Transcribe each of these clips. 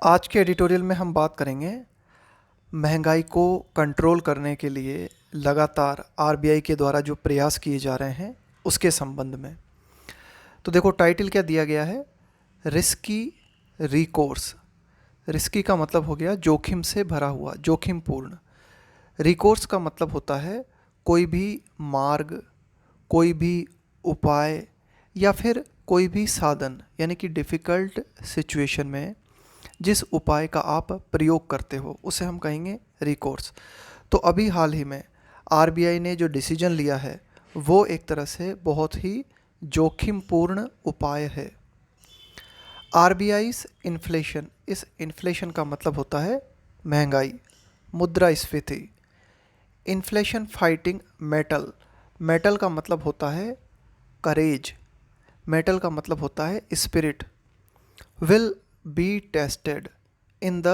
आज के एडिटोरियल में हम बात करेंगे महंगाई को कंट्रोल करने के लिए लगातार आरबीआई के द्वारा जो प्रयास किए जा रहे हैं उसके संबंध में। तो देखो टाइटल क्या दिया गया है, रिस्की रिकोर्स। रिस्की का मतलब हो गया जोखिम से भरा हुआ, जोखिमपूर्ण। रिकोर्स का मतलब होता है कोई भी मार्ग, कोई भी उपाय या फिर कोई भी साधन, यानी कि डिफ़िकल्ट सिचुएशन में जिस उपाय का आप प्रयोग करते हो उसे हम कहेंगे रिकोर्स। तो अभी हाल ही में आरबीआई ने जो डिसीजन लिया है वो एक तरह से बहुत ही जोखिमपूर्ण उपाय है। आरबीआईस इन्फ्लेशन, इस इन्फ्लेशन का मतलब होता है महंगाई, मुद्रास्फीति। इन्फ्लेशन फाइटिंग मेटल, मेटल का मतलब होता है करेज, मेटल का मतलब होता है spirit. Will be tested in the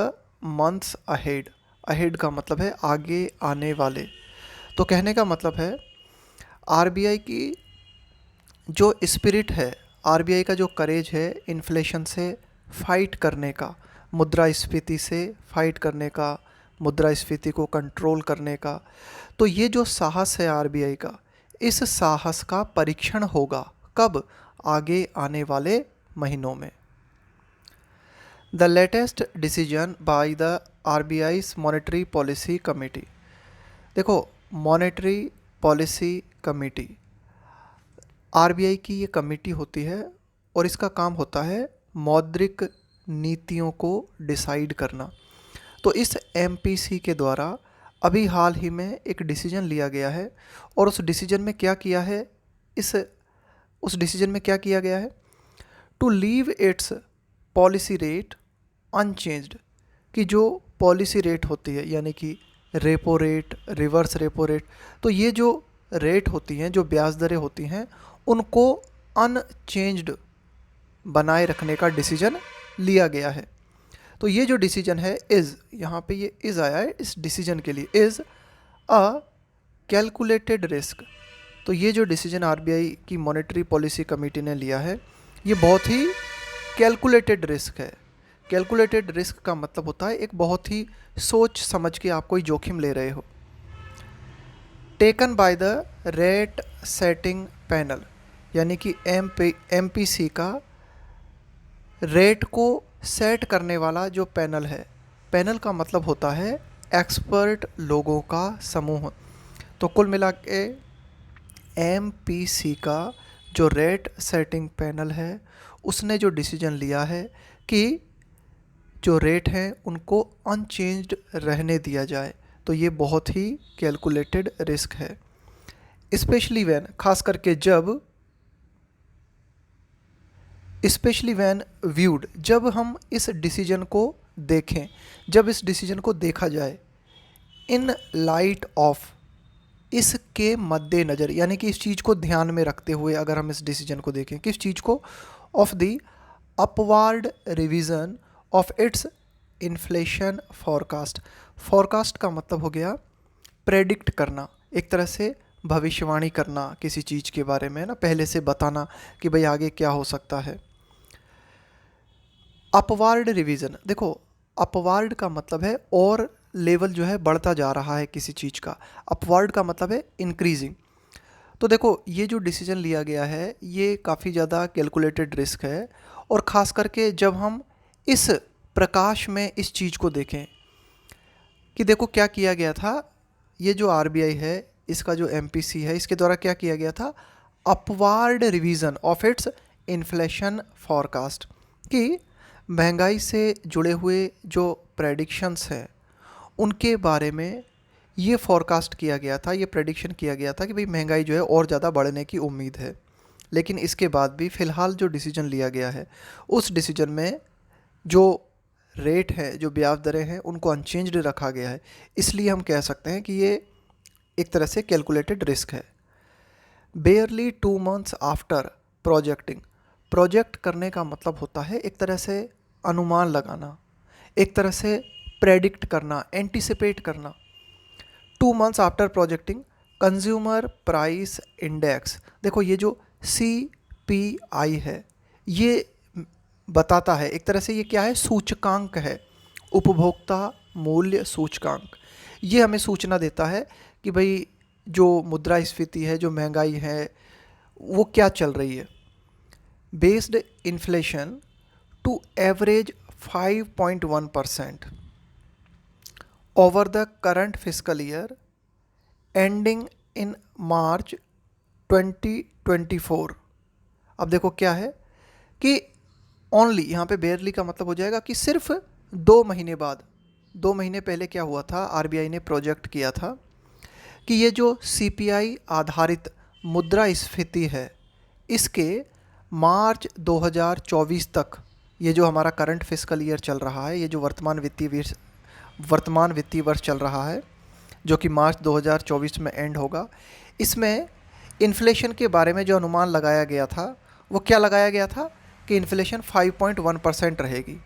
months ahead, ahead का मतलब है आगे आने वाले। तो कहने का मतलब है आरबीआई की जो स्पिरिट है, आरबीआई का जो करेज है इन्फ्लेशन से फाइट करने का, मुद्रास्फीति से फाइट करने का, मुद्रास्फीति को कंट्रोल करने का, तो ये जो साहस है आरबीआई का, इस साहस का परीक्षण होगा कब? आगे आने वाले महीनों में। The latest decision by the RBI's monetary policy committee. देखो मॉनेटरी पॉलिसी कमेटी, आरबीआई की ये कमेटी होती है और इसका काम होता है मौद्रिक नीतियों को डिसाइड करना। तो इस एमपीसी के द्वारा अभी हाल ही में एक डिसीजन लिया गया है और उस डिसीजन में क्या किया है, इस उस डिसीजन में क्या किया गया है, to leave its policy rate unchanged, कि जो पॉलिसी रेट होती है यानी कि repo rate, reverse repo rate, तो ये जो रेट होती हैं, जो ब्याज दरें होती हैं, उनको अनचेंज्ड बनाए रखने का डिसीजन लिया गया है। तो ये जो डिसीजन है इज़, यहाँ पे ये इज़ आया है इस डिसीजन के लिए, इज़ अ कैलकुलेटेड रिस्क। तो ये जो डिसीजन आरबीआई की मॉनेटरी पॉलिसी कमेटी ने लिया है ये बहुत ही कैलकुलेटेड रिस्क है। कैलकुलेटेड रिस्क का मतलब होता है एक बहुत ही सोच समझ के आप कोई जोखिम ले रहे हो। Taken by the rate setting panel, यानी कि एमपीसी का रेट को सेट करने वाला जो पैनल है, पैनल का मतलब होता है एक्सपर्ट लोगों का समूह। तो कुल मिला के एमपीसी का जो रेट सेटिंग पैनल है उसने जो डिसीजन लिया है कि जो रेट हैं उनको अनचेंज्ड रहने दिया जाए। तो ये बहुत ही कैलकुलेटेड रिस्क है, स्पेशली वैन, खास करके जब, स्पेशली वैन व्यूड, जब हम इस डिसीजन को देखें, जब इस डिसीजन को देखा जाए इन लाइट ऑफ, इसके मद्देनज़र, यानी कि इस चीज़ को ध्यान में रखते हुए अगर हम इस डिसीजन को देखें, किस चीज़ को, of the upward revision of its inflation forecast. Forecast का मतलब हो गया प्रेडिक्ट करना, एक तरह से भविष्यवाणी करना किसी चीज़ के बारे में ना, पहले से बताना कि भाई आगे क्या हो सकता है। अपवार्ड रिवीजन, देखो अपवार्ड का मतलब है और लेवल जो है बढ़ता जा रहा है किसी चीज़ का, अपवार्ड का मतलब है इंक्रीजिंग। तो देखो ये जो डिसीजन लिया गया है ये काफ़ी ज़्यादा कैलकुलेटेड रिस्क है, और ख़ास करके जब हम इस प्रकाश में इस चीज़ को देखें कि देखो क्या किया गया था, ये जो आरबीआई है इसका जो एमपीसी है इसके द्वारा क्या किया गया था, upward revision of its inflation forecast, कि महंगाई से जुड़े हुए जो प्रेडिक्शंस हैं उनके बारे में ये फॉरकास्ट किया गया था, ये प्रेडिक्शन किया गया था कि भाई महंगाई जो है और ज़्यादा बढ़ने की उम्मीद है। लेकिन इसके बाद भी फ़िलहाल जो डिसीजन लिया गया है उस डिसीजन में जो रेट है, जो ब्याज दरें हैं, उनको अनचेंज्ड रखा गया है। इसलिए हम कह सकते हैं कि ये एक तरह से कैलकुलेटेड रिस्क है। बेयरली 2 months आफ्टर प्रोजेक्टिंग, प्रोजेक्ट करने का मतलब होता है एक तरह से अनुमान लगाना, एक तरह से प्रेडिक्ट करना, एंटिसिपेट करना। 2 months after projecting consumer price index, देखो ये जो सी पी आई है ये बताता है। एक तरह से ये क्या है, सूचकांक है, उपभोक्ता मूल्य सूचकांक। ये हमें सूचना देता है कि भाई जो मुद्रास्फीति है, जो महंगाई है, वो क्या चल रही है। Based inflation to average 5.1% over the current physical year ending in March 2024। अब देखो क्या है कि ओनली, यहाँ पे बेयरली का मतलब हो जाएगा कि सिर्फ 2 महीने बाद, 2 महीने पहले क्या हुआ था, आरबीआई ने प्रोजेक्ट किया था कि ये जो सीपीआई आधारित मुद्रास्फीति है, इसके मार्च 2024 तक, ये जो हमारा करंट फिजिकल ईयर चल रहा है, ये जो वर्तमान वित्तीय वर्ष चल रहा है, जो कि मार्च 2024 में एंड होगा, इसमें इन्फ्लेशन के बारे में जो अनुमान लगाया गया था, वो क्या लगाया गया था कि इन्फ्लेशन 5.1% रहेगी।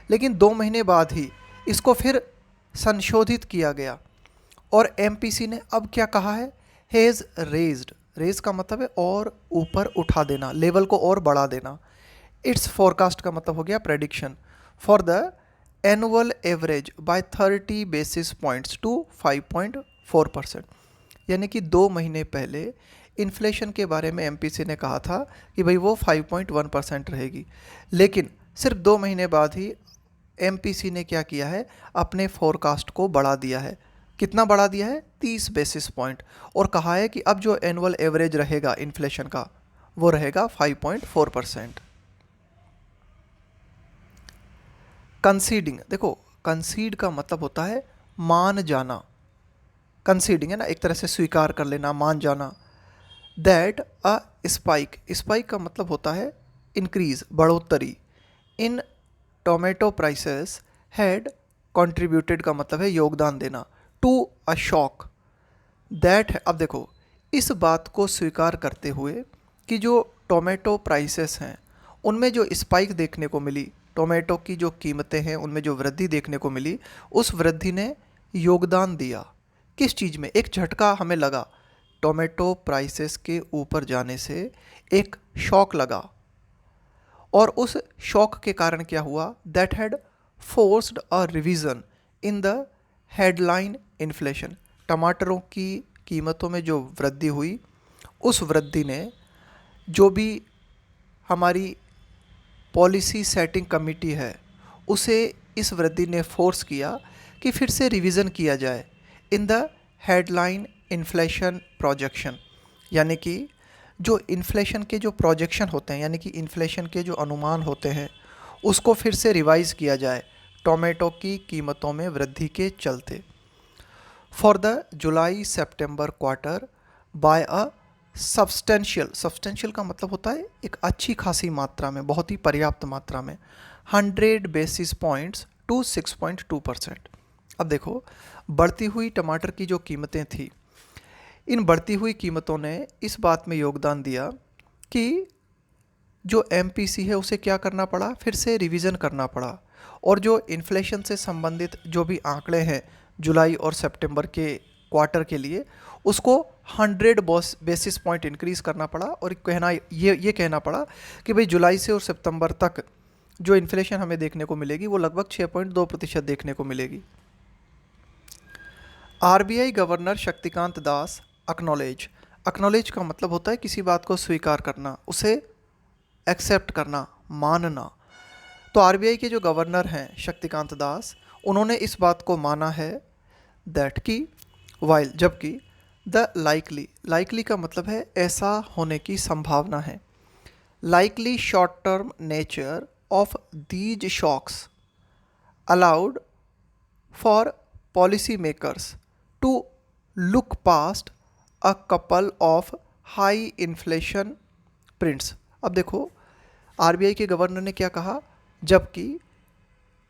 लेकिन 2 महीने बाद ही इसको फिर संशोधित किया गया और एमपीसी ने अब क्या कहा है, हैज़ रेज्ड। रेज का मतलब है और ऊपर उठा देना, लेवल को और बढ़ा देना। इट्स फोरकास्ट का मतलब हो गया prediction for the annual average by 30 basis points to 5.4%। यानी कि 2 महीने पहले इन्फ्लेशन के बारे में एमपीसी ने कहा था कि भाई वो 5.1% रहेगी, लेकिन सिर्फ 2 महीने बाद ही एमपीसी ने क्या किया है, अपने फोरकास्ट को बढ़ा दिया है। कितना बढ़ा दिया है, 30 बेसिस पॉइंट, और कहा है कि अब जो एनुअल एवरेज रहेगा इन्फ्लेशन का, वो रहेगा 5.4%। कंसीडिंग, देखो कंसीड का मतलब होता है मान जाना। कंसीडिंग है ना, एक तरह से स्वीकार कर लेना, मान जाना। दैट अ स्पाइक, स्पाइक का मतलब होता है इंक्रीज, बढ़ोतरी, इन टोमेटो प्राइसेस हैड कंट्रीब्यूटेड का मतलब है योगदान देना, टू अ शॉक दैट है। अब देखो, इस बात को स्वीकार करते हुए कि जो टोमेटो प्राइसेस हैं उनमें जो स्पाइक देखने को मिली, टोमेटो की जो कीमतें हैं उनमें जो वृद्धि देखने को मिली, उस वृद्धि ने योगदान दिया किस चीज़ में, एक झटका हमें लगा, टोमेटो प्राइसेस के ऊपर जाने से एक शॉक लगा। और उस शॉक के कारण क्या हुआ, that had forced a revision in the headline inflation. टमाटरों की कीमतों में जो वृद्धि हुई, उस वृद्धि ने जो भी हमारी पॉलिसी सेटिंग कमेटी है, उसे इस वृद्धि ने फोर्स किया कि फिर से रिवीजन किया जाए इन द हेडलाइन इन्फ्लेशन प्रोजेक्शन। यानी कि जो इन्फ्लेशन के जो प्रोजेक्शन होते हैं, यानी कि इन्फ्लेशन के जो अनुमान होते हैं, उसको फिर से रिवाइज़ किया जाए टोमेटो की कीमतों में वृद्धि के चलते। For the July September quarter by a substantial, substantial का मतलब होता है एक अच्छी खासी मात्रा में, बहुत ही पर्याप्त मात्रा में, 100 बेसिस पॉइंट्स टू 6.2%। अब देखो, बढ़ती हुई टमाटर की जो कीमतें थी, इन बढ़ती हुई कीमतों ने इस बात में योगदान दिया कि जो एमपीसी है उसे क्या करना पड़ा, फिर से रिवीजन करना पड़ा, और जो इन्फ्लेशन से संबंधित जो भी आंकड़े हैं जुलाई और सितंबर के क्वार्टर के लिए, उसको 100 बेसिस पॉइंट इंक्रीज़ करना पड़ा, और कहना ये कहना पड़ा कि भाई जुलाई से और सितंबर तक जो इन्फ्लेशन हमें देखने को मिलेगी वो लगभग 6.2% देखने को मिलेगी। RBI governor Shaktikanta Das acknowledge, acknowledge का मतलब होता है किसी बात को स्वीकार करना, उसे एक्सेप्ट करना, मानना। तो आरबीआई के जो गवर्नर हैं शक्तिकांत दास, उन्होंने इस बात को माना है दैट की वाइल, जबकि द लाइकली, लाइकली का मतलब है ऐसा होने की संभावना है, likely short term nature of these shocks allowed for policy makers to look past a couple of high inflation prints. अब देखो, आरबीआई के गवर्नर ने क्या कहा, जबकि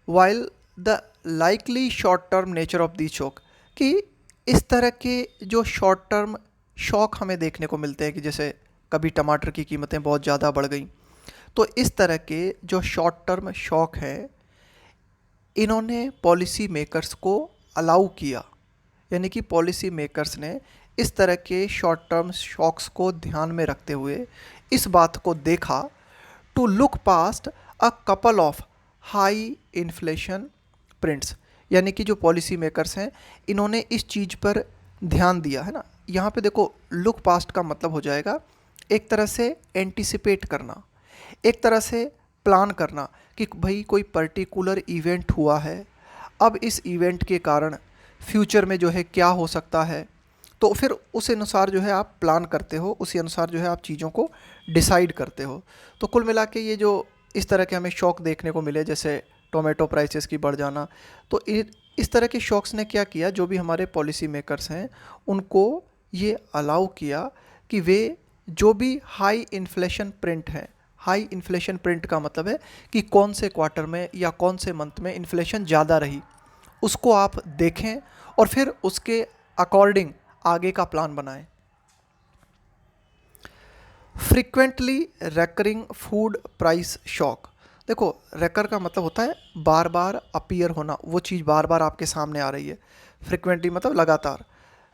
while the likely short term nature of the shock, कि इस तरह के जो शॉर्ट टर्म शॉक हमें देखने को मिलते हैं कि जैसे कभी टमाटर की कीमतें बहुत ज़्यादा बढ़ गई, तो इस तरह के जो शॉर्ट टर्म शॉक हैं, इन्होंने पॉलिसी मेकर्स को अलाउ किया। यानी कि पॉलिसी मेकर्स ने इस तरह के शॉर्ट टर्म शॉक्स को ध्यान में रखते हुए इस बात को देखा, to look past a couple of high inflation prints, यानी कि जो पॉलिसी मेकर्स हैं इन्होंने इस चीज़ पर ध्यान दिया है ना। यहाँ पे देखो लुक पास्ट का मतलब हो जाएगा एक तरह से एंटिसिपेट करना, एक तरह से प्लान करना कि भाई कोई पर्टिकुलर इवेंट हुआ है, अब इस इवेंट के कारण फ्यूचर में जो है क्या हो सकता है, तो फिर उस अनुसार जो है आप प्लान करते हो, उसी अनुसार जो है आप चीज़ों को डिसाइड करते हो। तो कुल मिला के ये जो इस तरह के हमें शॉक देखने को मिले, जैसे टोमेटो प्राइसेस की बढ़ जाना, तो इस तरह के शॉक्स ने क्या किया, जो भी हमारे पॉलिसी मेकर्स हैं उनको ये अलाउ किया कि वे जो भी हाई इन्फ्लेशन प्रिंट हैं, हाई इन्फ्लेशन प्रिंट का मतलब है कि कौन से क्वार्टर में या कौन से मंथ में इन्फ्लेशन ज़्यादा रही, उसको आप देखें और फिर उसके अकॉर्डिंग आगे का प्लान बनाएं। Frequently recurring food price shock, देखो रेकर का मतलब होता है बार बार अपीयर होना, वो चीज़ बार बार आपके सामने आ रही है। फ्रीक्वेंटली मतलब लगातार।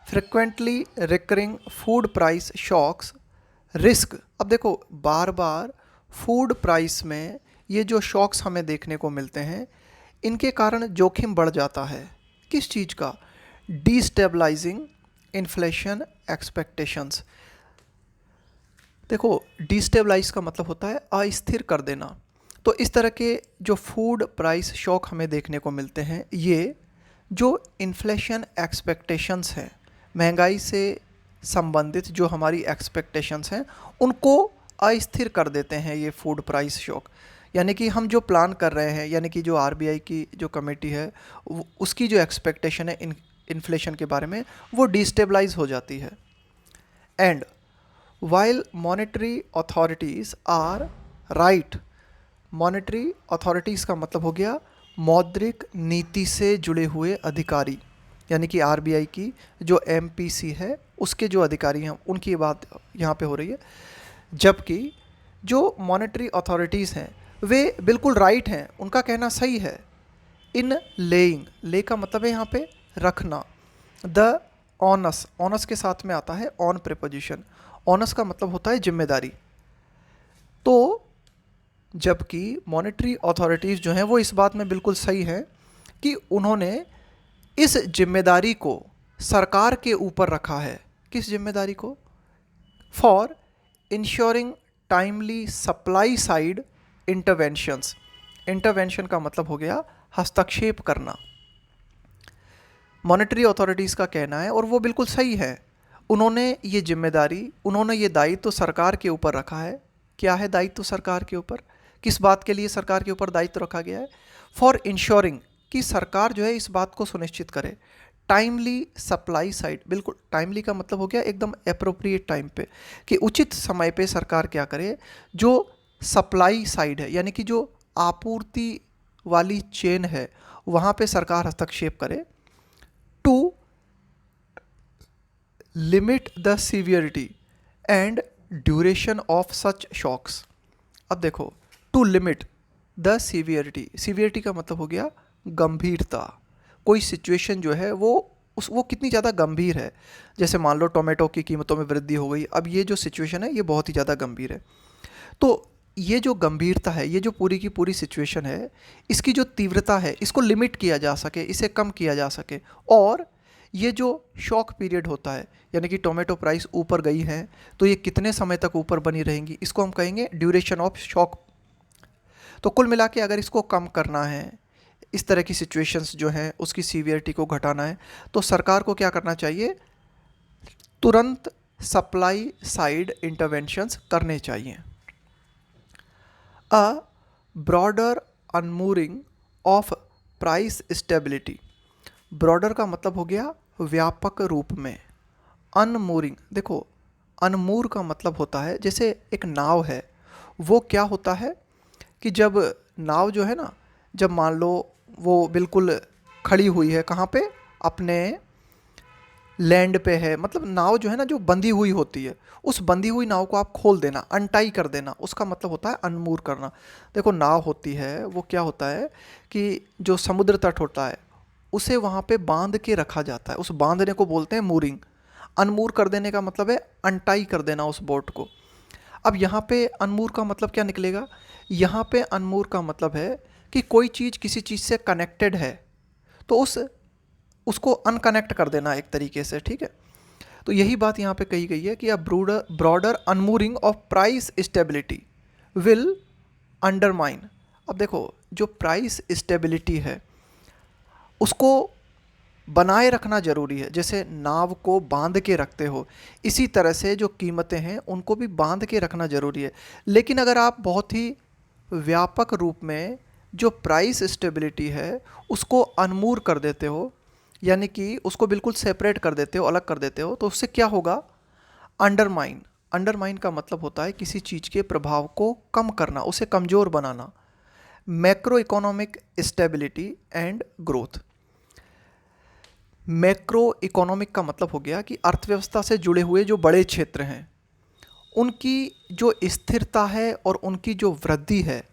Frequently recurring food price shocks risk, अब देखो बार बार फूड प्राइस में ये जो शॉक्स हमें देखने को मिलते हैं इनके कारण जोखिम बढ़ जाता है। किस चीज़ का? Destabilising inflation expectations. देखो डिस्टेबलाइज का मतलब होता है अस्थिर कर देना। तो इस तरह के जो फूड प्राइस शॉक हमें देखने को मिलते हैं, ये जो इन्फ्लेशन एक्सपेक्टेशंस हैं, महंगाई से संबंधित जो हमारी एक्सपेक्टेशंस हैं उनको अस्थिर कर देते हैं ये फूड प्राइस शॉक। यानी कि हम जो प्लान कर रहे हैं, यानी कि जो आरबीआई की जो कमेटी है उसकी जो एक्सपेक्टेशन है इन्फ्लेशन के बारे में, वो डिस्टेबलाइज हो जाती है। And while monetary authorities are right, monetary authorities का मतलब हो गया मौद्रिक नीति से जुड़े हुए अधिकारी, यानी कि आरबीआई की जो एमपीसी है उसके जो अधिकारी हैं उनकी बात यहाँ पे हो रही है। जबकि जो मॉनेटरी अथॉरिटीज़ हैं वे बिल्कुल राइट हैं, उनका कहना सही है। इन लेइंग, ले का मतलब है यहाँ पे रखना। द ऑनस, ऑनस के साथ में आता है ऑन प्रीपोजिशन, ऑनस का मतलब होता है जिम्मेदारी। तो जबकि मॉनेटरी अथॉरिटीज़ जो हैं वो इस बात में बिल्कुल सही है कि उन्होंने इस जिम्मेदारी को सरकार के ऊपर रखा है। किस जिम्मेदारी को? For ensuring timely supply side interventions. Intervention का मतलब हो गया हस्तक्षेप करना। मॉनेटरी अथॉरिटीज़ का कहना है और वो बिल्कुल सही है, उन्होंने ये जिम्मेदारी, उन्होंने ये दायित्व सरकार के ऊपर रखा है। क्या है दायित्व सरकार के ऊपर? किस बात के लिए सरकार के ऊपर दायित्व रखा गया है? फॉर इंश्योरिंग, कि सरकार जो है इस बात को सुनिश्चित करे। टाइमली सप्लाई साइड, बिल्कुल टाइमली का मतलब हो गया एकदम अप्रोप्रिएट टाइम पे, कि उचित समय पे सरकार क्या करे, जो सप्लाई साइड है यानी कि जो आपूर्ति वाली चेन है वहाँ पे सरकार हस्तक्षेप करे। To limit the severity and duration of such shocks. अब देखो to limit the severity, severity का मतलब हो गया गंभीरता। कोई सिचुएशन जो है वो कितनी ज़्यादा गंभीर है। जैसे मान लो टोमेटो की कीमतों में वृद्धि हो गई, अब ये जो सिचुएशन है ये बहुत ही ज़्यादा गंभीर है। तो ये जो गंभीरता है, ये जो पूरी की पूरी सिचुएशन है, इसकी जो तीव्रता है इसको लिमिट किया जा सके, इसे कम किया जा सके। और ये जो शॉक पीरियड होता है, यानी कि टोमेटो प्राइस ऊपर गई है तो ये कितने समय तक ऊपर बनी रहेंगी, इसको हम कहेंगे ड्यूरेशन ऑफ शॉक। तो कुल मिला के अगर इसको कम करना है, इस तरह की सिचुएशंस जो हैं उसकी सीवियरिटी को घटाना है, तो सरकार को क्या करना चाहिए? तुरंत सप्लाई साइड इंटरवेंशंस करने चाहिए। A broader unmooring of price stability. Broader का मतलब हो गया व्यापक रूप में। अनमूरिंग, देखो अनमूर का मतलब होता है जैसे एक नाव है, वो क्या होता है कि जब नाव जो है ना, जब मान लो वो बिल्कुल खड़ी हुई है, कहाँ पे? अपने लैंड पे है, मतलब नाव जो है ना जो बंधी हुई होती है, उस बंधी हुई नाव को आप खोल देना, अनटाई कर देना, उसका मतलब होता है अनमूर करना। देखो नाव होती है वो क्या होता है कि जो समुद्र तट होता है उसे वहाँ पे बांध के रखा जाता है, उस बांधने को बोलते हैं मूरिंग। अनमूर कर देने का मतलब है अनटाई कर देना उस बोट को। अब यहाँ पे अनमूर का मतलब क्या निकलेगा? यहाँ पे अनमूर का मतलब है कि कोई चीज़ किसी चीज़ से कनेक्टेड है तो उसको अनकनेक्ट कर देना एक तरीके से, ठीक है। तो यही बात यहाँ पे कही गई है कि a broader unmooring of price stability will undermine. अब देखो, जो प्राइस स्टेबिलिटी है उसको बनाए रखना ज़रूरी है। जैसे नाव को बांध के रखते हो, इसी तरह से जो कीमतें हैं उनको भी बांध के रखना ज़रूरी है। लेकिन अगर आप बहुत ही व्यापक रूप में जो प्राइस स्टेबिलिटी है उसको अनमूर कर देते हो, यानी कि उसको बिल्कुल सेपरेट कर देते हो, अलग कर देते हो, तो उससे क्या होगा? अंडरमाइन। अंडरमाइन का मतलब होता है किसी चीज़ के प्रभाव को कम करना, उसे कमज़ोर बनाना। Macro economic stability and growth. Macro economic का मतलब हो गया कि अर्थव्यवस्था से जुड़े हुए जो बड़े क्षेत्र हैं उनकी जो स्थिरता है और उनकी जो वृद्धि है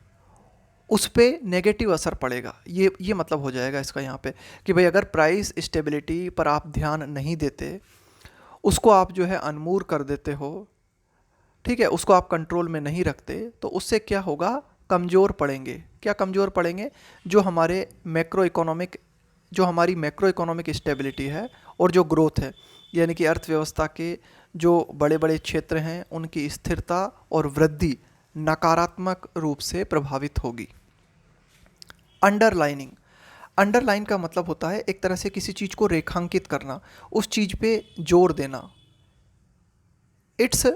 उस पर नेगेटिव असर पड़ेगा। ये मतलब हो जाएगा इसका यहाँ पे कि भाई अगर प्राइस स्टेबिलिटी पर आप ध्यान नहीं देते, उसको आप जो है अनमूर कर देते हो, ठीक है, उसको आप कंट्रोल में नहीं रखते, तो उससे क्या होगा? कमज़ोर पड़ेंगे। क्या कमज़ोर पड़ेंगे? जो हमारी मैक्रो इकोनॉमिक स्टेबिलिटी है और जो ग्रोथ है, यानी कि अर्थव्यवस्था के जो बड़े बड़े क्षेत्र हैं उनकी स्थिरता और वृद्धि नकारात्मक रूप से प्रभावित होगी। अंडरलाइनिंग। अंडरलाइन का मतलब होता है एक तरह से किसी चीज़ को रेखांकित करना, उस चीज़ पे जोर देना। It's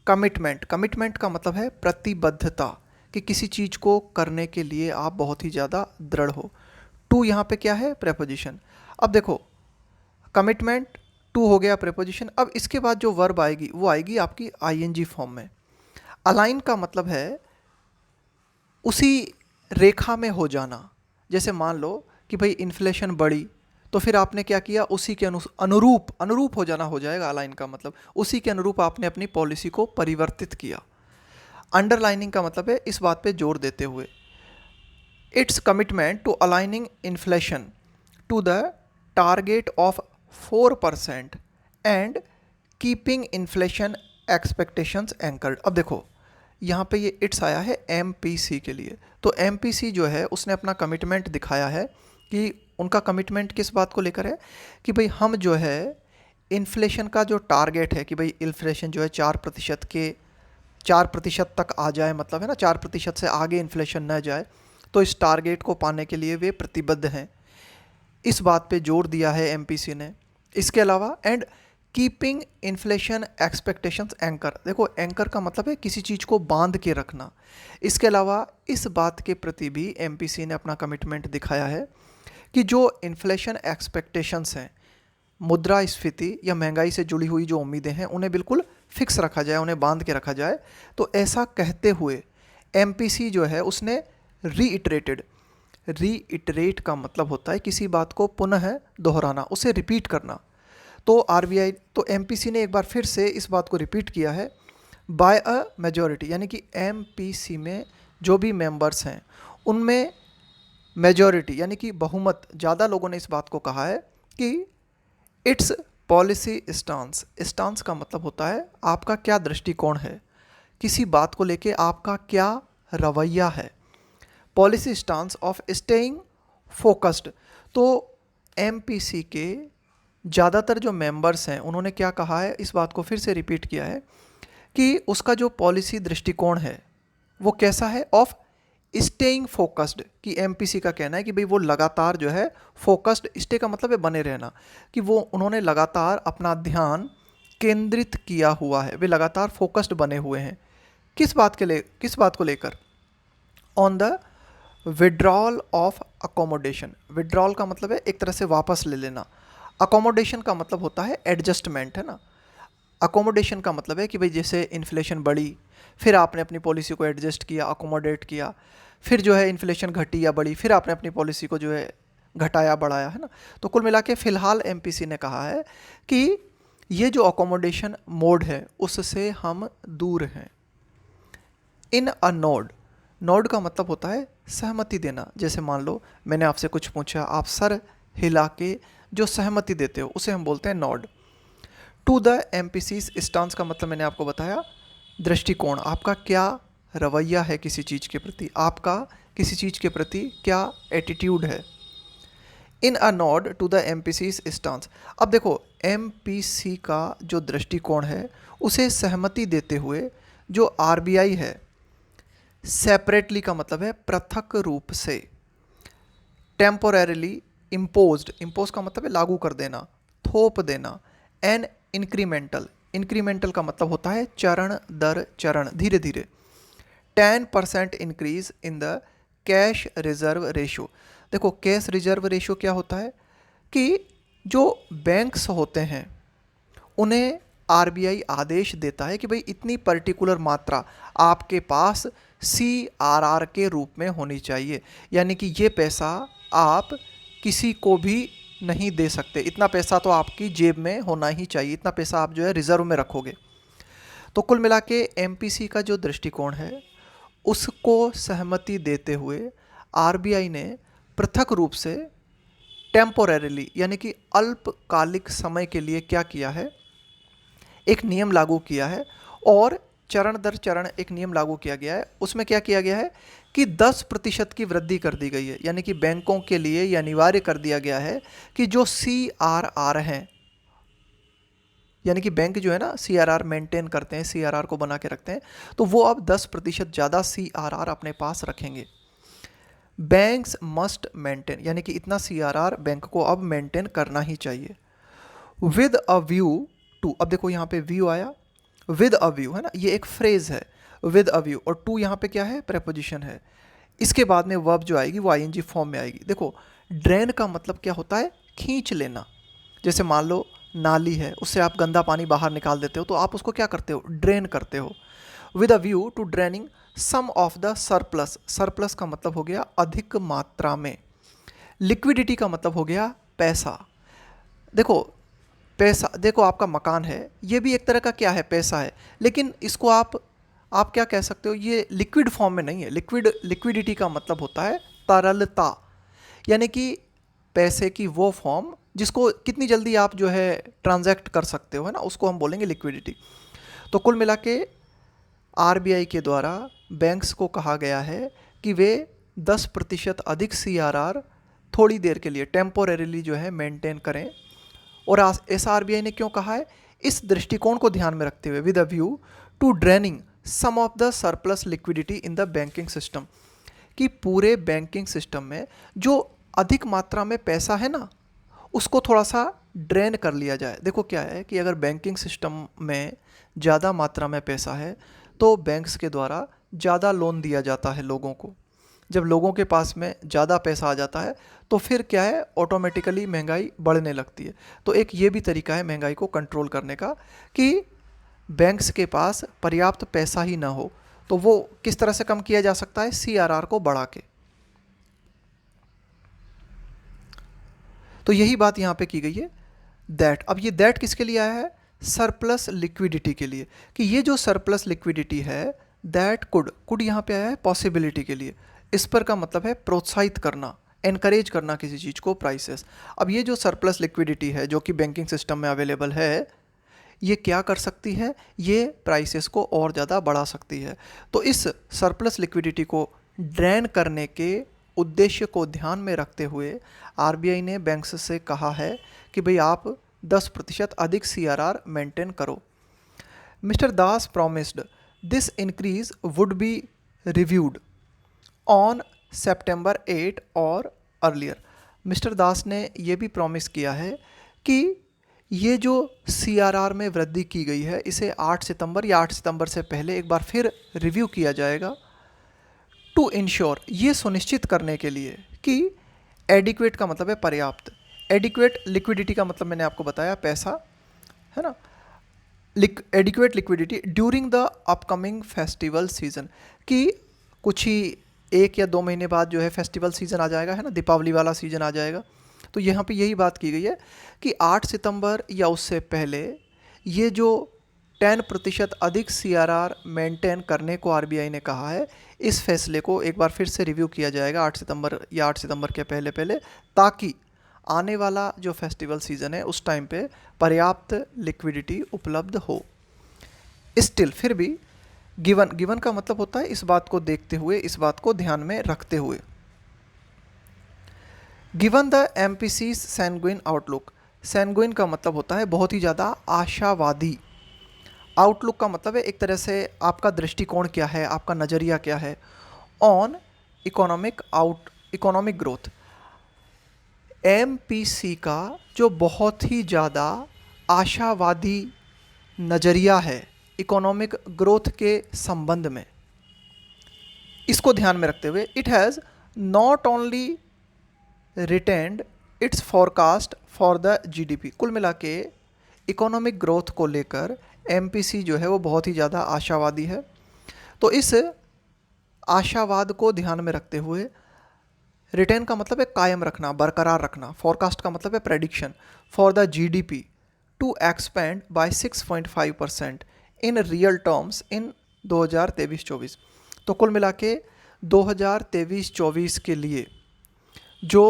commitment. कमिटमेंट का मतलब है प्रतिबद्धता, कि किसी चीज़ को करने के लिए आप बहुत ही ज़्यादा दृढ़ हो। टू यहाँ पे क्या है? प्रेपोजिशन। अब देखो, कमिटमेंट टू हो गया प्रेपोजिशन। अब इसके बाद जो वर्ब आएगी वो आएगी आपकी आईएनजी फॉर्म में। अलाइन का मतलब है उसी रेखा में हो जाना। जैसे मान लो कि भाई इन्फ्लेशन बढ़ी, तो फिर आपने क्या किया? उसी के अनुरूप हो जाना हो जाएगा अलाइन का मतलब। उसी के अनुरूप आपने अपनी पॉलिसी को परिवर्तित किया। अंडरलाइनिंग का मतलब है इस बात पे जोर देते हुए। Its commitment to aligning inflation to the target of 4% and keeping inflation expectations anchored. अब देखो, यहाँ पे ये इट्स आया है एमपीसी के लिए। तो एमपीसी जो है उसने अपना कमिटमेंट दिखाया है कि उनका कमिटमेंट किस बात को लेकर है कि भाई हम जो है इन्फ्लेशन का जो टारगेट है कि भाई इन्फ्लेशन जो है 4% तक आ जाए, मतलब है ना 4% से आगे इन्फ्लेशन न जाए, तो इस टारगेट को पाने के लिए वे प्रतिबद्ध हैं। इस बात पे जोर दिया है एमपीसी ने। इसके अलावा and keeping inflation expectations anchor. देखो, एंकर का मतलब है किसी चीज़ को बांध के रखना। इसके अलावा इस बात के प्रति भी एमपीसी ने अपना कमिटमेंट दिखाया है कि जो इन्फ्लेशन एक्सपेक्टेशंस हैं, मुद्रास्फीति या महंगाई से जुड़ी हुई जो उम्मीदें हैं, उन्हें बिल्कुल फिक्स रखा जाए, उन्हें बांध के रखा जाए। तो ऐसा कहते हुए एमपीसी जो है उसने रीइटरेट का मतलब होता है किसी बात को पुनः दोहराना, उसे रिपीट करना। तो एमपीसी ने एक बार फिर से इस बात को रिपीट किया है बाय अ मेजॉरिटी, यानी कि एमपीसी में जो भी मेंबर्स हैं उनमें मेजॉरिटी यानी कि बहुमत, ज़्यादा लोगों ने इस बात को कहा है कि इट्स पॉलिसी स्टांस का मतलब होता है आपका क्या दृष्टिकोण है, किसी बात को लेके आपका क्या रवैया है। Policy stance of staying focused. तो एमपीसी के ज़्यादातर जो मेंबर्स हैं उन्होंने क्या कहा है, इस बात को फिर से रिपीट किया है कि उसका जो पॉलिसी दृष्टिकोण है वो कैसा है? Of staying focused. कि एमपीसी का कहना है कि भाई वो लगातार जो है फोकस्ड, स्टे का मतलब है बने रहना, कि वो उन्होंने लगातार अपना ध्यान केंद्रित किया हुआ है, वे लगातार फोकस्ड बने हुए हैं। किस बात को लेकर? On the withdrawal of accommodation. Withdrawal का मतलब है एक तरह से वापस ले लेना। अकोमोडेशन का मतलब होता है एडजस्टमेंट, है ना। अकोमोडेशन का मतलब है कि भाई जैसे इन्फ्लेशन बढ़ी, फिर आपने अपनी पॉलिसी को एडजस्ट किया, अकोमोडेट किया, फिर जो है इन्फ्लेशन घटी या बढ़ी, फिर आपने अपनी पॉलिसी को जो है घटाया बढ़ाया, है ना। तो कुल मिला के फ़िलहाल एमपीसी ने कहा है कि ये जो अकोमोडेशन मोड है उससे हम दूर हैं। इन अ नोड का मतलब होता है सहमति देना। जैसे मान लो मैंने आपसे कुछ पूछा, आप सर हिला के जो सहमति देते हो उसे हम बोलते हैं नोड। टू द एमपीसीज स्टांस का मतलब मैंने आपको बताया दृष्टिकोण, आपका क्या रवैया है किसी चीज़ के प्रति, आपका किसी चीज़ के प्रति क्या एटीट्यूड है। इन अ नॉड टू द एमपीसीज स्टांस, अब देखो एमपीसी का जो दृष्टिकोण है उसे सहमति देते हुए जो आरबीआई है, सेपरेटली का मतलब है पृथक रूप से, टेम्पोरेरली इम्पोज्ड, इम्पोज का मतलब है लागू कर देना, थोप देना, एन इंक्रीमेंटल, इंक्रीमेंटल का मतलब होता है चरण दर चरण, धीरे धीरे, 10% increase in the cash reserve ratio. देखो कैश रिजर्व रेशो क्या होता है कि जो बैंक्स होते हैं उन्हें आरबीआई आदेश देता है कि भाई इतनी पर्टिकुलर मात्रा आपके पास सीआरआर के रूप में होनी चाहिए, यानी कि ये पैसा आप किसी को भी नहीं दे सकते, इतना पैसा तो आपकी जेब में होना ही चाहिए, इतना पैसा आप जो है रिजर्व में रखोगे। तो कुल मिला के एमपीसी का जो दृष्टिकोण है उसको सहमति देते हुए आरबीआई ने पृथक रूप से टेम्पोरेरली यानी कि अल्पकालिक समय के लिए क्या किया है, एक नियम लागू किया है, और चरण दर चरण एक नियम लागू किया गया है। उसमें क्या किया गया है कि 10% की वृद्धि कर दी गई है, यानी कि बैंकों के लिए यह अनिवार्य कर दिया गया है कि जो सीआरआर हैं, यानी कि बैंक जो है ना सीआरआर मेंटेन करते हैं, सीआरआर को बना के रखते हैं, तो वो अब 10% ज़्यादा सीआरआर अपने पास रखेंगे। बैंक्स मस्ट मेंटेन, यानी कि इतना सीआरआर बैंक को अब मेंटेन करना ही चाहिए। विद अ व्यू टू, अब देखो यहाँ पे व्यू आया, विद अ व्यू है ना, ये एक फ्रेज है, विद अ व्यू, और टू यहाँ पे क्या है, प्रेपोजिशन है। इसके बाद में वर्ब जो आएगी वो आईएनजी फॉर्म में आएगी। देखो ड्रेन का मतलब क्या होता है, खींच लेना। जैसे मान लो नाली है, उससे आप गंदा पानी बाहर निकाल देते हो, तो आप उसको क्या करते हो, ड्रेन करते हो। With a view to draining some of the surplus, surplus का मतलब हो गया अधिक मात्रा में। लिक्विडिटी का मतलब हो गया पैसा। देखो पैसा, देखो आपका मकान है, ये भी एक तरह का क्या है, पैसा है, लेकिन इसको आप क्या कह सकते हो, ये लिक्विड फॉर्म में नहीं है। लिक्विडिटी का मतलब होता है तरलता, यानी कि पैसे की वो फॉर्म जिसको कितनी जल्दी आप जो है ट्रांजैक्ट कर सकते हो, है ना, उसको हम बोलेंगे लिक्विडिटी। तो कुल मिला के आरबीआई के द्वारा बैंक्स को कहा गया है कि वे 10% अधिक सीआरआर थोड़ी देर के लिए टेम्पोरेरीली जो है मेंटेन करें। और ऐसा आरबीआई ने क्यों कहा है, इस दृष्टिकोण को ध्यान में रखते हुए, with a view to draining some of the surplus liquidity in the banking system, कि पूरे बैंकिंग सिस्टम में जो अधिक मात्रा में पैसा है ना उसको थोड़ा सा ड्रेन कर लिया जाए। देखो क्या है कि अगर बैंकिंग सिस्टम में ज़्यादा मात्रा में पैसा है तो बैंक्स के द्वारा ज़्यादा लोन दिया जाता है लोगों को। जब लोगों के पास में ज़्यादा पैसा आ जाता है तो फिर क्या है, ऑटोमेटिकली महंगाई बढ़ने लगती है। तो एक ये भी तरीका है महंगाई को कंट्रोल करने का कि बैंक्स के पास पर्याप्त पैसा ही ना हो। तो वो किस तरह से कम किया जा सकता है, सीआरआर को बढ़ा के। तो यही बात यहाँ पे की गई है दैट। अब ये दैट किसके लिए आया है, सरप्लस लिक्विडिटी के लिए, कि ये जो सरप्लस लिक्विडिटी है दैट कुड यहाँ पे आया है पॉसिबिलिटी के लिए। इस पर का मतलब है प्रोत्साहित करना, एनकरेज करना किसी चीज़ को, प्राइसेस। अब ये जो सरप्लस लिक्विडिटी है जो कि बैंकिंग सिस्टम में अवेलेबल है, ये क्या कर सकती है, ये प्राइसेस को और ज़्यादा बढ़ा सकती है। तो इस सरप्लस लिक्विडिटी को ड्रेन करने के उद्देश्य को ध्यान में रखते हुए आरबीआई ने बैंक्स से कहा है कि भाई आप 10% अधिक सीआरआर मेंटेन करो। Mister Das promised this increase would be reviewed on सितंबर 8 और अर्लियर। मिस्टर दास ने ये भी प्रॉमिस किया है कि ये जो सीआरआर में वृद्धि की गई है इसे 8 सितंबर या 8 सितंबर से पहले एक बार फिर रिव्यू किया जाएगा, टू इंश्योर, ये सुनिश्चित करने के लिए कि एडिक्वेट का मतलब है पर्याप्त, एडिक्वेट लिक्विडिटी का मतलब मैंने आपको बताया पैसा, है ना, adequate liquidity during the upcoming festival season, कि कुछ ही 1 या 2 महीने बाद जो है फेस्टिवल सीज़न आ जाएगा, है ना, दीपावली वाला सीज़न आ जाएगा। तो यहाँ पे यही बात की गई है कि 8 सितंबर या उससे पहले ये जो 10% अधिक सीआरआर मेंटेन करने को आरबीआई ने कहा है, इस फैसले को एक बार फिर से रिव्यू किया जाएगा 8 सितंबर या 8 सितंबर के पहले पहले, ताकि आने वाला जो फेस्टिवल सीज़न है उस टाइम पे पर्याप्त लिक्विडिटी उपलब्ध हो। स्टिल फिर भी गिवन, गिवन का मतलब होता है इस बात को देखते हुए, इस बात को ध्यान में रखते हुए। Given the MPC's sanguine outlook, sanguine का मतलब होता है बहुत ही ज़्यादा आशावादी। आउटलुक का मतलब है एक तरह से आपका दृष्टिकोण क्या है, आपका नज़रिया क्या है ऑन इकोनॉमिक ग्रोथ। एमपीसी का जो बहुत ही ज़्यादा आशावादी नज़रिया है इकोनॉमिक ग्रोथ के संबंध में, इसको ध्यान में रखते हुए it has not only retained it's forecast for the GDP. कुल मिला के इकोनॉमिक ग्रोथ को लेकर एमपीसी जो है वो बहुत ही ज़्यादा आशावादी है। तो इस आशावाद को ध्यान में रखते हुए रिटेन का मतलब है कायम रखना, बरकरार रखना, फॉरकास्ट का मतलब है prediction for the GDP to expand by 6.5% in real terms in 2023-24। तो कुल मिला के 2023-24 के लिए जो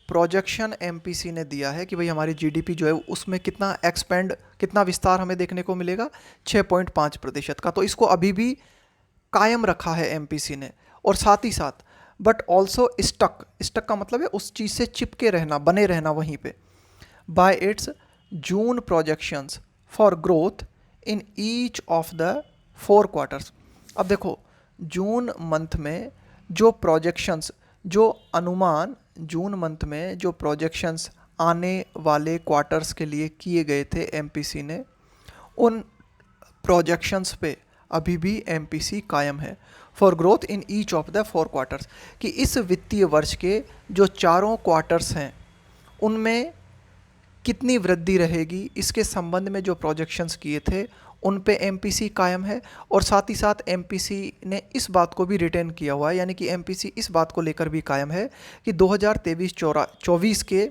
प्रोजेक्शन एमपीसी ने दिया है कि भाई हमारी जीडीपी जो है उसमें कितना एक्सपेंड, कितना विस्तार हमें देखने को मिलेगा 6.5% का, तो इसको अभी भी कायम रखा है एमपीसी ने। और साथ ही साथ बट ऑल्सो स्टक का मतलब है उस चीज़ से चिपके रहना, बने रहना वहीं पे, bye it's June projections for growth in each of the 4 quarters. अब देखो जून मंथ में जो प्रोजेक्शंस, जो अनुमान जून मंथ में जो प्रोजेक्शंस आने वाले क्वार्टर्स के लिए किए गए थे एमपीसी ने, उन प्रोजेक्शंस पे अभी भी एमपीसी कायम है for growth in each of the 4 quarters, कि इस वित्तीय वर्ष के जो चारों क्वार्टर्स हैं उनमें कितनी वृद्धि रहेगी, इसके संबंध में जो प्रोजेक्शंस किए थे उन पे एमपीसी कायम है। और साथ ही साथ एमपीसी ने इस बात को भी रिटेन किया हुआ है, यानी कि एमपीसी इस बात को लेकर भी कायम है कि 2023-24 के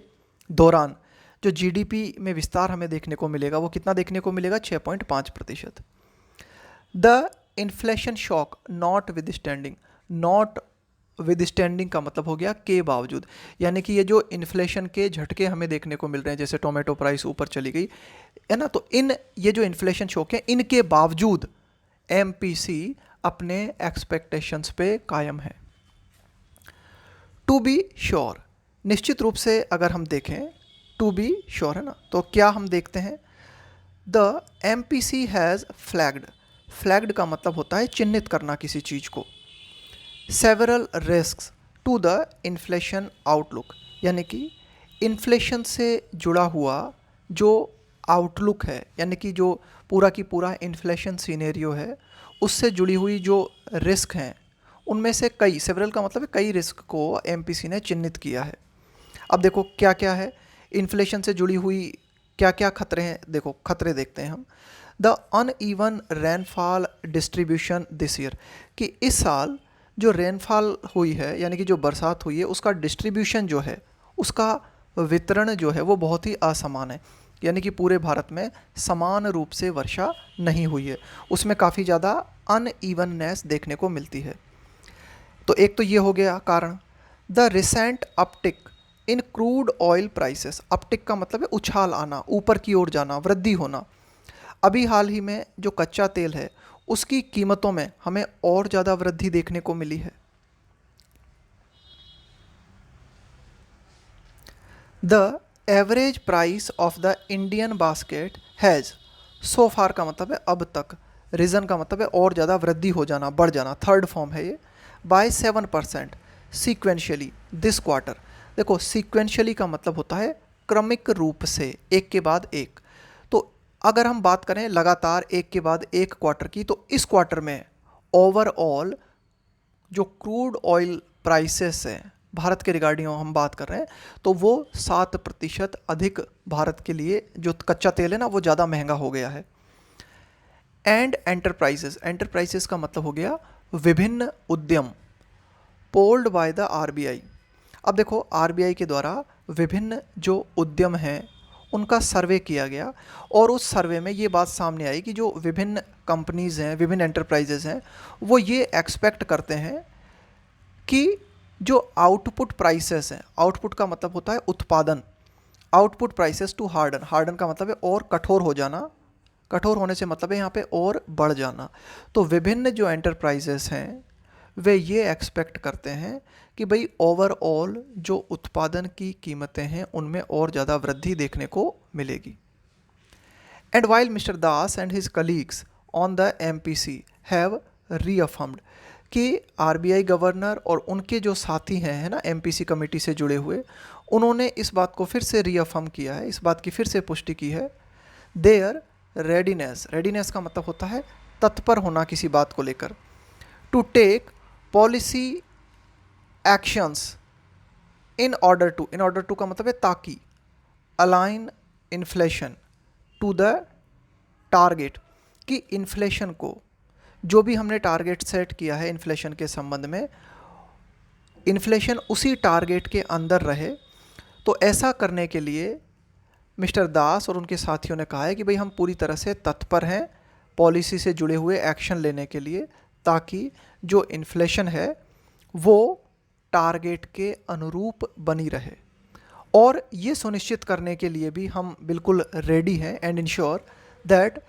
दौरान जो जीडीपी में विस्तार हमें देखने को मिलेगा वो कितना देखने को मिलेगा 6.5%। The inflation shock not withstanding का मतलब हो गया के बावजूद, यानी कि ये जो इन्फ्लेशन के झटके हमें देखने को मिल रहे हैं, जैसे टोमेटो प्राइस ऊपर चली गई है ना, तो ये जो इन्फ्लेशन शॉक है इनके बावजूद एमपीसी अपने एक्सपेक्टेशंस पे कायम है। टू बी श्योर, निश्चित रूप से अगर हम देखें टू बी श्योर है ना, तो क्या हम देखते हैं द एमपीसी हैज़ फ्लैग्ड का मतलब होता है चिन्हित करना किसी चीज़ को, several risks to the inflation outlook, यानी कि इन्फ्लेशन से जुड़ा हुआ जो आउटलुक है, यानी कि जो पूरा की पूरा इन्फ्लेशन सीनेरियो है उससे जुड़ी हुई जो रिस्क हैं उनमें से कई, सेवरल का मतलब है कई रिस्क को एमपीसी ने चिन्हित किया है। अब देखो क्या क्या है इन्फ्लेशन से जुड़ी हुई, क्या क्या खतरे हैं, देखो खतरे देखते हैं हम। The uneven rainfall distribution this year, कि इस साल जो रेनफॉल हुई है यानी कि जो बरसात हुई है उसका डिस्ट्रीब्यूशन जो है, उसका वितरण जो है वो बहुत ही असमान है, यानी कि पूरे भारत में समान रूप से वर्षा नहीं हुई है, उसमें काफ़ी ज़्यादा अनइवननेस देखने को मिलती है। तो एक तो ये हो गया कारण। The recent uptick in crude oil prices, uptick का मतलब है उछाल आना, ऊपर की ओर जाना, वृद्धि होना। अभी हाल ही में जो कच्चा तेल है उसकी कीमतों में हमें और ज़्यादा वृद्धि देखने को मिली है। The average price of the Indian basket has, so far का मतलब है अब तक, रीज़न का मतलब है और ज़्यादा वृद्धि हो जाना, बढ़ जाना, थर्ड फॉर्म है ये, बाय 7% सीक्वेंशियली दिस क्वार्टर। देखो सीक्वेंशियली का मतलब होता है क्रमिक रूप से, एक के बाद एक। तो अगर हम बात करें लगातार एक के बाद एक क्वार्टर की, तो इस क्वार्टर में ओवरऑल जो क्रूड ऑयल प्राइसेस हैं भारत के रिगार्डिंग हम बात कर रहे हैं, तो वो 7% अधिक भारत के लिए जो कच्चा तेल है ना वो ज़्यादा महंगा हो गया है। एंड एंटरप्राइजेस का मतलब हो गया विभिन्न उद्यम, पोल्ड बाय द आरबीआई। अब देखो आरबीआई के द्वारा विभिन्न जो उद्यम हैं उनका सर्वे किया गया और उस सर्वे में ये बात सामने आई कि जो विभिन्न कंपनीज़ हैं, विभिन्न एंटरप्राइजेस हैं, वो ये एक्सपेक्ट करते हैं कि जो आउटपुट प्राइसेस हैं, आउटपुट का मतलब होता है उत्पादन, output prices to harden, harden का मतलब है और कठोर हो जाना, कठोर होने से मतलब है यहाँ पे और बढ़ जाना। तो विभिन्न जो एंटरप्राइजेस हैं वे ये एक्सपेक्ट करते हैं कि भाई ओवरऑल जो उत्पादन की कीमतें हैं उनमें और ज़्यादा वृद्धि देखने को मिलेगी। And while mister Das and his colleagues on the MPC have reaffirmed कि आरबीआई गवर्नर और उनके जो साथी हैं है ना एमपीसी कमेटी से जुड़े हुए, उन्होंने इस बात को फिर से रीअफर्म किया है, इस बात की फिर से पुष्टि की है। देयर रेडीनेस, रेडीनेस का मतलब होता है तत्पर होना किसी बात को लेकर, to take policy actions in order to का मतलब है ताकि, align inflation to the target, कि इन्फ्लेशन को, जो भी हमने टारगेट सेट किया है इन्फ्लेशन के संबंध में, इन्फ्लेशन उसी टारगेट के अंदर रहे। तो ऐसा करने के लिए मिस्टर दास और उनके साथियों ने कहा है कि भाई हम पूरी तरह से तत्पर हैं पॉलिसी से जुड़े हुए एक्शन लेने के लिए, ताकि जो इन्फ्लेशन है वो टारगेट के अनुरूप बनी रहे। और ये सुनिश्चित करने के लिए भी हम बिल्कुल रेडी हैं and ensure that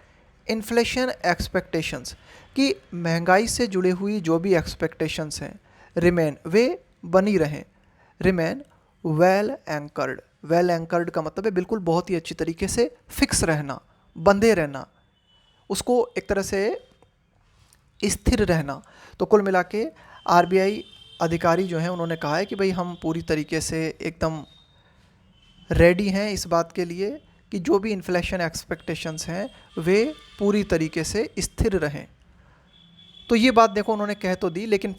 inflation expectations, कि महंगाई से जुड़ी हुई जो भी एक्सपेक्टेशंस हैं रिमेन, वे बनी रहें, remain well anchored. Well anchored का मतलब है बिल्कुल बहुत ही अच्छी तरीके से फिक्स रहना, बंधे रहना, उसको एक तरह से स्थिर रहना। तो कुल मिला के आरबीआई अधिकारी जो हैं उन्होंने कहा है कि भाई हम पूरी तरीके से एकदम रेडी हैं इस बात के लिए कि जो भी इन्फ्लेशन एक्सपेक्टेशंस हैं वे पूरी तरीके से स्थिर रहें। तो ये बात देखो उन्होंने कह तो दी, लेकिन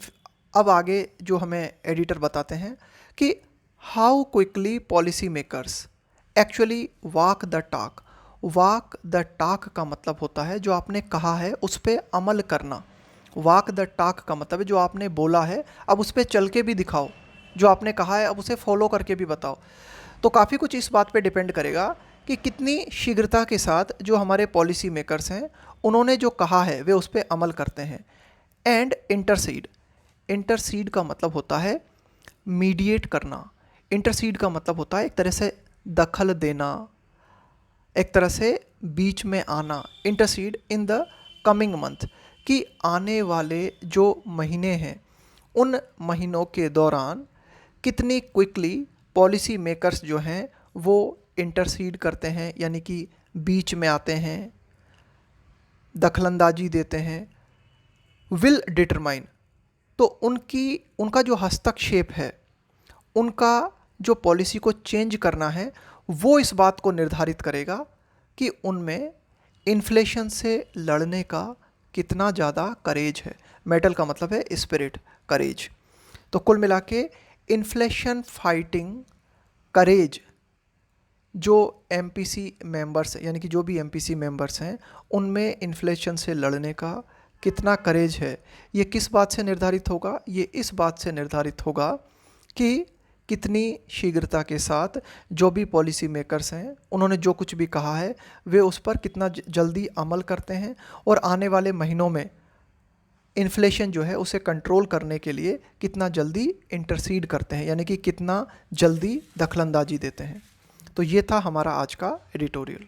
अब आगे जो हमें एडिटर बताते हैं कि how quickly policy makers actually walk the talk. Walk the talk का मतलब होता है जो आपने कहा है उस पर अमल करना। वॉक द टॉक का मतलब है जो आपने बोला है अब उस पर चल के भी दिखाओ, जो आपने कहा है अब उसे फॉलो करके भी बताओ। तो काफ़ी कुछ इस बात पे डिपेंड करेगा कि कितनी शीघ्रता के साथ जो हमारे पॉलिसी मेकर्स हैं उन्होंने जो कहा है वे उस पर अमल करते हैं। एंड इंटरसीड, इंटरसीड का मतलब होता है मीडिएट करना। इंटरसीड का मतलब होता है एक तरह से दखल देना, एक तरह से बीच में आना। Intercede in the coming month, कि आने वाले जो महीने हैं उन महीनों के दौरान कितनी क्विकली पॉलिसी मेकर्स जो हैं वो इंटरसीड करते हैं, यानी कि बीच में आते हैं, दखलंदाजी देते हैं। विल डिटरमाइन, तो उनका जो हस्तक्षेप है, उनका जो पॉलिसी को चेंज करना है वो इस बात को निर्धारित करेगा कि उनमें इन्फ्लेशन से लड़ने का कितना ज़्यादा करेज है। मेटल का मतलब है स्पिरिट, करेज। तो कुल मिला के इन्फ्लेशन फाइटिंग करेज जो एमपीसी मेंबर्स यानी कि जो भी एमपीसी मेंबर्स हैं उनमें इन्फ्लेशन से लड़ने का कितना करेज है, ये किस बात से निर्धारित होगा? ये इस बात से निर्धारित होगा कि कितनी शीघ्रता के साथ जो भी पॉलिसी मेकर्स हैं उन्होंने जो कुछ भी कहा है वे उस पर कितना जल्दी अमल करते हैं और आने वाले महीनों में इन्फ्लेशन जो है उसे कंट्रोल करने के लिए कितना जल्दी इंटरसीड करते हैं, यानी कि कितना जल्दी दखलंदाजी देते हैं। तो ये था हमारा आज का एडिटोरियल।